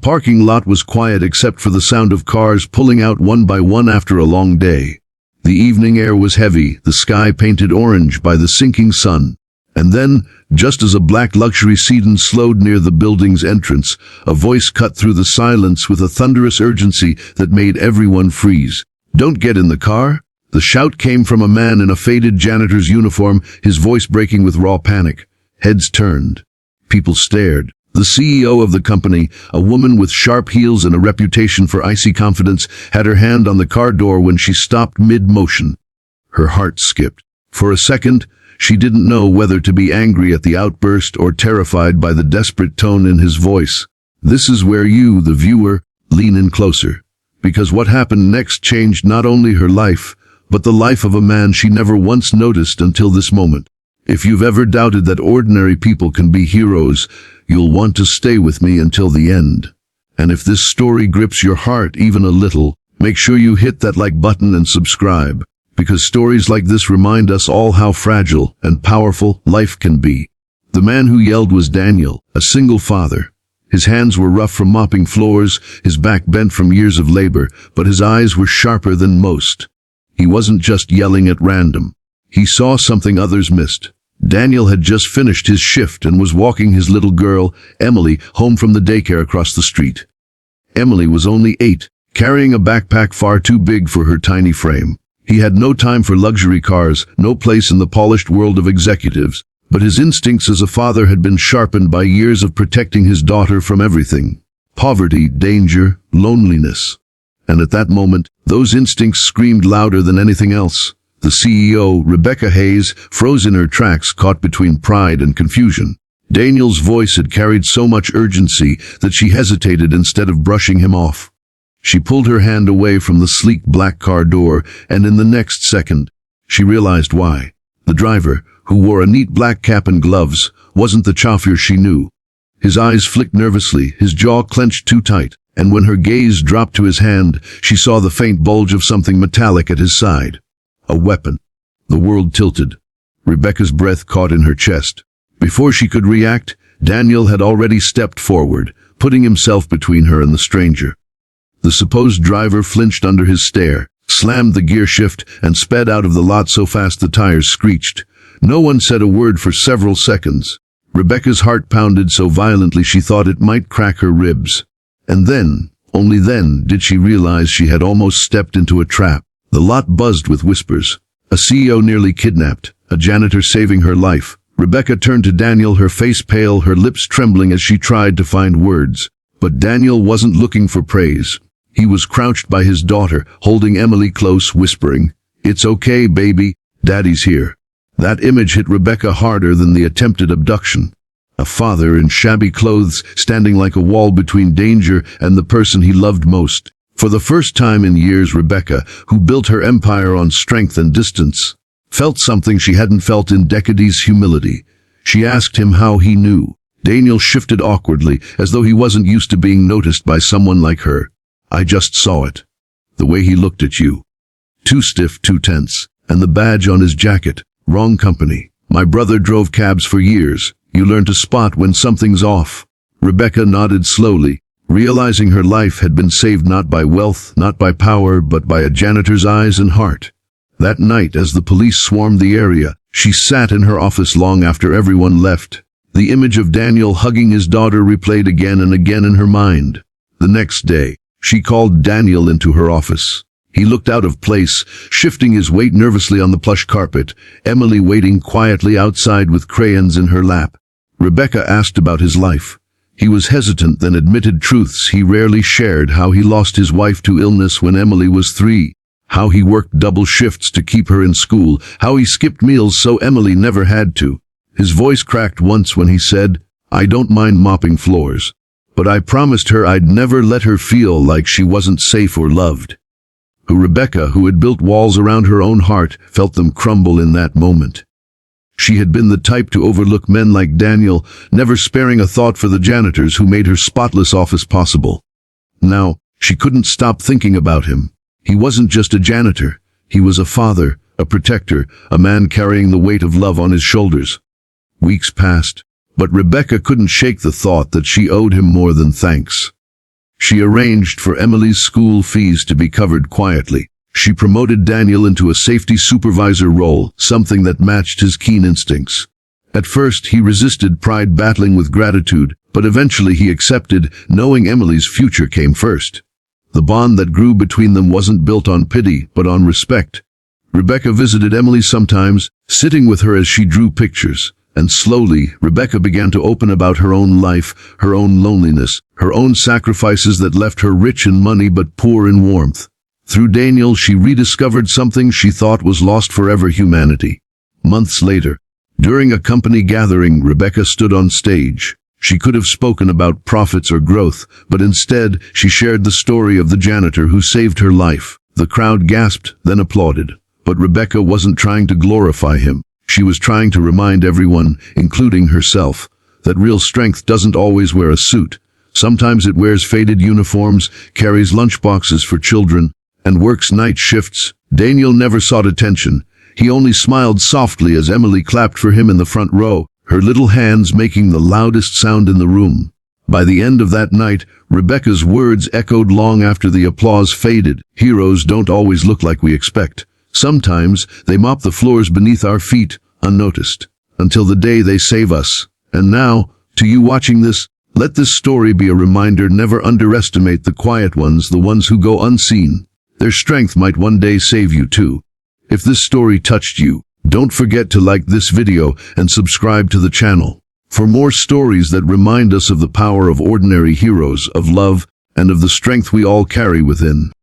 parking lot was quiet except for the sound of cars pulling out one by one after a long day. The evening air was heavy, the sky painted orange by the sinking sun. And then, just as a black luxury sedan slowed near the building's entrance, a voice cut through the silence with a thunderous urgency that made everyone freeze. "Don't get in the car!" The shout came from a man in a faded janitor's uniform, his voice breaking with raw panic. Heads turned. People stared. The CEO of the company, a woman with sharp heels and a reputation for icy confidence, had her hand on the car door when she stopped mid-motion. Her heart skipped. For a second, she didn't know whether to be angry at the outburst or terrified by the desperate tone in his voice. This is where you, the viewer, lean in closer. Because what happened next changed not only her life, but the life of a man she never once noticed until this moment. If you've ever doubted that ordinary people can be heroes, you'll want to stay with me until the end. And if this story grips your heart even a little, make sure you hit that like button and subscribe, because stories like this remind us all how fragile and powerful life can be. The man who yelled was Daniel, a single father. His hands were rough from mopping floors, his back bent from years of labor, but his eyes were sharper than most. He wasn't just yelling at random. He saw something others missed. Daniel had just finished his shift and was walking his little girl, Emily, home from the daycare across the street. Emily was only 8, carrying a backpack far too big for her tiny frame. He had no time for luxury cars, no place in the polished world of executives, but his instincts as a father had been sharpened by years of protecting his daughter from everything. Poverty, danger, loneliness. And at that moment, those instincts screamed louder than anything else. The CEO, Rebecca Hayes, froze in her tracks, caught between pride and confusion. Daniel's voice had carried so much urgency that she hesitated instead of brushing him off. She pulled her hand away from the sleek black car door, and in the next second, she realized why. The driver, who wore a neat black cap and gloves, wasn't the chauffeur she knew. His eyes flicked nervously, his jaw clenched too tight, and when her gaze dropped to his hand, she saw the faint bulge of something metallic at his side. A weapon. The world tilted. Rebecca's breath caught in her chest. Before she could react, Daniel had already stepped forward, putting himself between her and the stranger. The supposed driver flinched under his stare, slammed the gear shift, and sped out of the lot so fast the tires screeched. No one said a word for several seconds. Rebecca's heart pounded so violently she thought it might crack her ribs. And then, only then, did she realize she had almost stepped into a trap. The lot buzzed with whispers. A CEO nearly kidnapped, a janitor saving her life. Rebecca turned to Daniel, her face pale, her lips trembling as she tried to find words. But Daniel wasn't looking for praise. He was crouched by his daughter, holding Emily close, whispering, "It's okay, baby. Daddy's here." That image hit Rebecca harder than the attempted abduction. A father in shabby clothes, standing like a wall between danger and the person he loved most. For the first time in years, Rebecca, who built her empire on strength and distance, felt something she hadn't felt in decades: humility. She asked him how he knew. Daniel shifted awkwardly, as though he wasn't used to being noticed by someone like her. "I just saw it. The way he looked at you. Too stiff, too tense. And the badge on his jacket. Wrong company. My brother drove cabs for years. You learn to spot when something's off." Rebecca nodded slowly, realizing her life had been saved not by wealth, not by power, but by a janitor's eyes and heart. That night, as the police swarmed the area, she sat in her office long after everyone left. The image of Daniel hugging his daughter replayed again and again in her mind. The next day, she called Daniel into her office. He looked out of place, shifting his weight nervously on the plush carpet, Emily waiting quietly outside with crayons in her lap. Rebecca asked about his life. He was hesitant, then admitted truths he rarely shared: how he lost his wife to illness when Emily was 3, how he worked double shifts to keep her in school, how he skipped meals so Emily never had to. His voice cracked once when he said, "I don't mind mopping floors, but I promised her I'd never let her feel like she wasn't safe or loved." Rebecca, who had built walls around her own heart, felt them crumble in that moment. She had been the type to overlook men like Daniel, never sparing a thought for the janitors who made her spotless office possible. Now, she couldn't stop thinking about him. He wasn't just a janitor. He was a father, a protector, a man carrying the weight of love on his shoulders. Weeks passed, but Rebecca couldn't shake the thought that she owed him more than thanks. She arranged for Emily's school fees to be covered quietly. She promoted Daniel into a safety supervisor role, something that matched his keen instincts. At first, he resisted pride battling with gratitude, but eventually he accepted, knowing Emily's future came first. The bond that grew between them wasn't built on pity, but on respect. Rebecca visited Emily sometimes, sitting with her as she drew pictures. And slowly, Rebecca began to open about her own life, her own loneliness, her own sacrifices that left her rich in money but poor in warmth. Through Daniel, she rediscovered something she thought was lost forever: humanity. Months later, during a company gathering, Rebecca stood on stage. She could have spoken about profits or growth, but instead, she shared the story of the janitor who saved her life. The crowd gasped, then applauded. But Rebecca wasn't trying to glorify him. She was trying to remind everyone, including herself, that real strength doesn't always wear a suit. Sometimes it wears faded uniforms, carries lunchboxes for children, and works night shifts. Daniel never sought attention. He only smiled softly as Emily clapped for him in the front row, her little hands making the loudest sound in the room. By the end of that night, Rebecca's words echoed long after the applause faded. Heroes don't always look like we expect. Sometimes they mop the floors beneath our feet, unnoticed, until the day they save us. And now, to you watching this, let this story be a reminder: never underestimate the quiet ones, the ones who go unseen. Their strength might one day save you too. If this story touched you, don't forget to like this video and subscribe to the channel for more stories that remind us of the power of ordinary heroes, of love, and of the strength we all carry within.